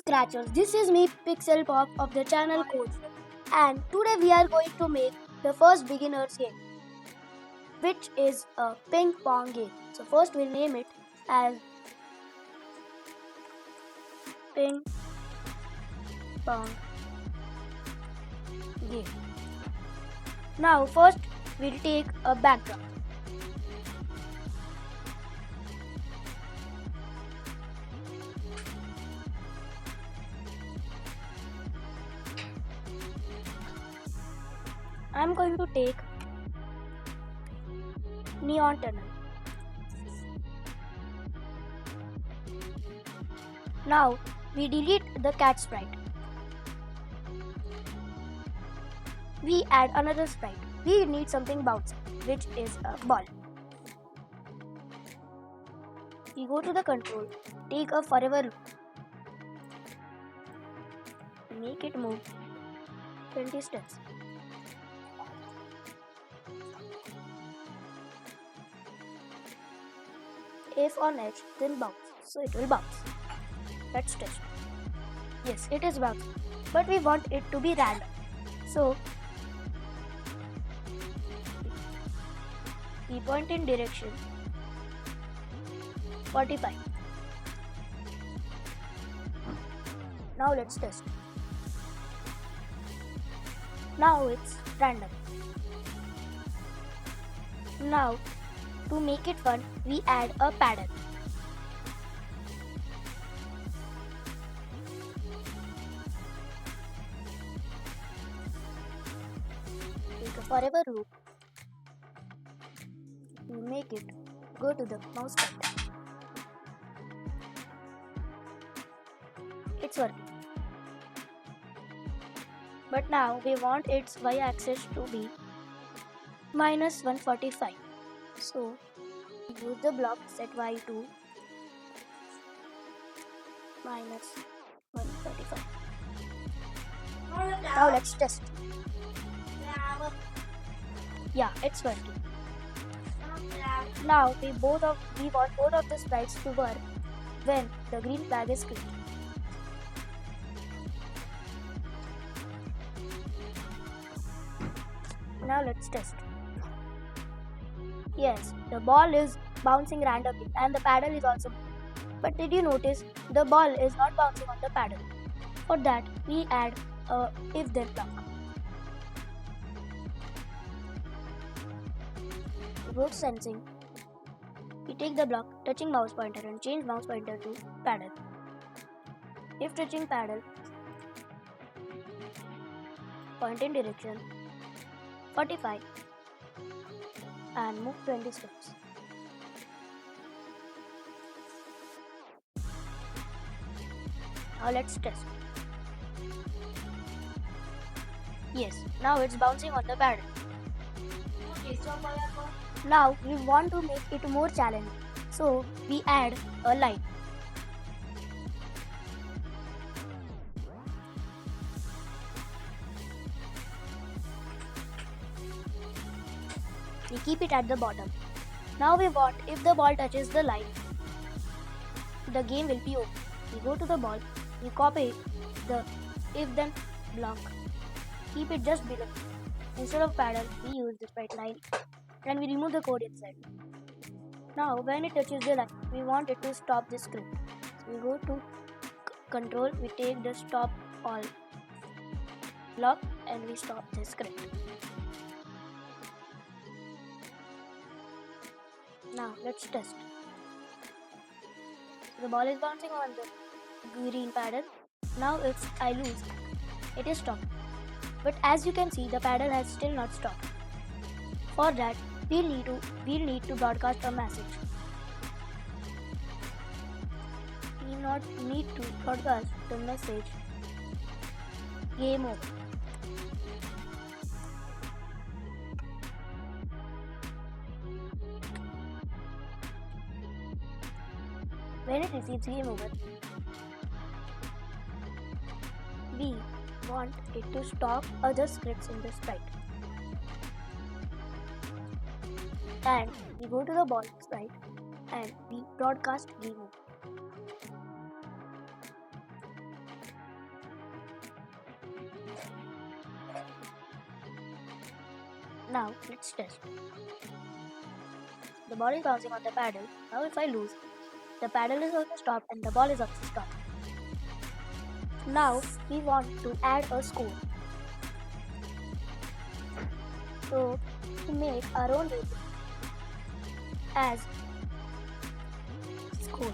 Scratchers. This is me, Pixel Pop of the channel Coach, and today we are going to make the first beginner's game, which is a ping pong game. So first we'll name it as ping pong game. Now first we'll take a background. I'm going to take neon tunnel. Now we delete the cat sprite. We add another sprite. We need something bouncy, which is a ball. We go to the control, take a forever loop, make it move 20 steps. If on edge, then bounce, so it will bounce. Let's test. Yes, it is bouncing, but we want it to be random. So we point in direction 45. Now let's test. Now it's random. Now to make it fun, we add a paddle. Take a forever loop. To make it go to the mouse pointer. It's working. But now we want its y-axis to be minus 145. So use the block set y to minus 145. Now let's test. Yeah, it's working. Now we want both of the sprites to work when the green flag is clicked. Now let's test. Yes, the ball is bouncing randomly and the paddle is also moving. But did you notice the ball is not bouncing on the paddle? For that, we add a if-then block. We go to sensing. We take the block touching mouse pointer and change mouse pointer to paddle. If touching paddle, point in direction 45 and move 20 steps. Now let's test. Yes, now it's bouncing on the paddle. Now we want to make it more challenging, so we add a line. We keep it at the bottom. Now we want if the ball touches the line, the game will be over. We go to the ball, we copy the if-then block, keep it just below. Instead of paddle, we use the sprite line and we remove the code inside. Now when it touches the line, we want it to stop the script. So we go to control, we take the stop all block and we stop the script. Now let's test. The ball is bouncing on the green paddle. Now I lose. It is stopped. But as you can see, the paddle has still not stopped. For that, we'll need to broadcast a message. We need to broadcast the message game over. When it receives game over, we want it to stop other scripts in the sprite. And we go to the ball sprite and we broadcast game over. Now let's test. The ball is bouncing on the paddle. Now if I lose, the paddle is also stopped and the ball is also stopped. Now we want to add a score. So to make our own variable as score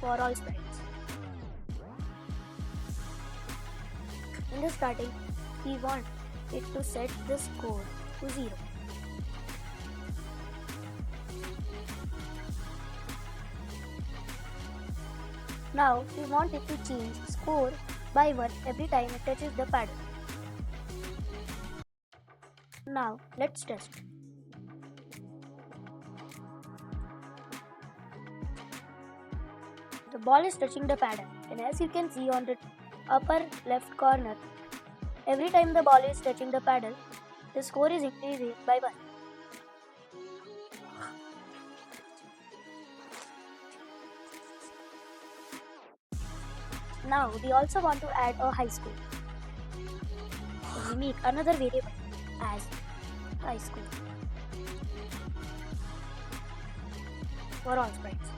for all sprites. In the starting, we want it to set the score to 0. Now we want it to change score by 1 every time it touches the paddle. Now let's test. The ball is touching the paddle, and as you can see on the upper left corner, every time the ball is touching the paddle, the score is increasing by 1. Now we also want to add a high score. So we make another variable as high score for all sprites.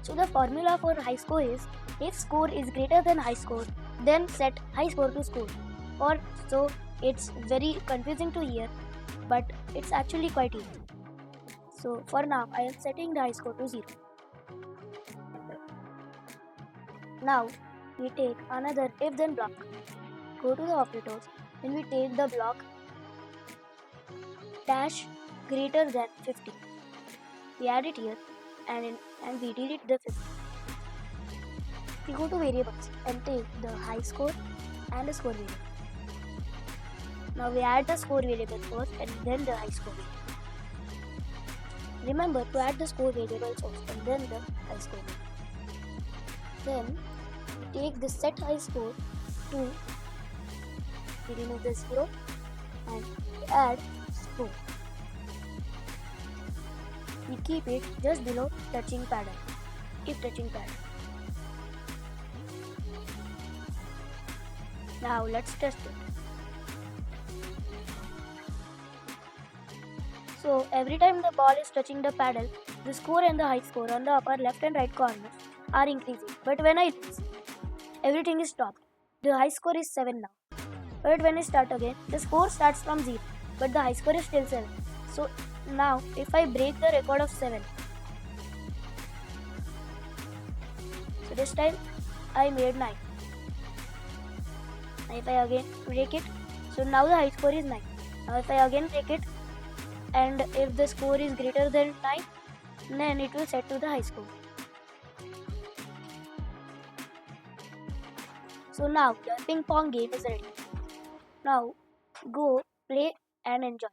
So the formula for high score is, if score is greater than high score, then set high score to score. Or so it's very confusing to hear, but it's actually quite easy. So for now, I am setting the high score to 0. Now we take another if then block. Go to the operators, then we take the block dash greater than 50. We add it here and we delete the 50. We go to variables and take the high score and the score variable. Now we add the score variable first and then the high score variable. Remember to add the score variable first and then the high score variable. Then we take the set high score to, we remove the 0 and we add score. We keep it just below touching paddle. Keep touching paddle. Now let's test it. So every time the ball is touching the paddle, the score and the high score on the upper left and right corners are increasing. But when I lose, everything is stopped. The high score is 7 now. But when I start again, the score starts from 0, but the high score is still 7. So now if I break the record of 7, so this time I made 9. Now if I again break it, so now the high score is 9. Now if I again break it, and if the score is greater than 9, then it will set to the high score. So now your ping pong game is ready. Now go play and enjoy.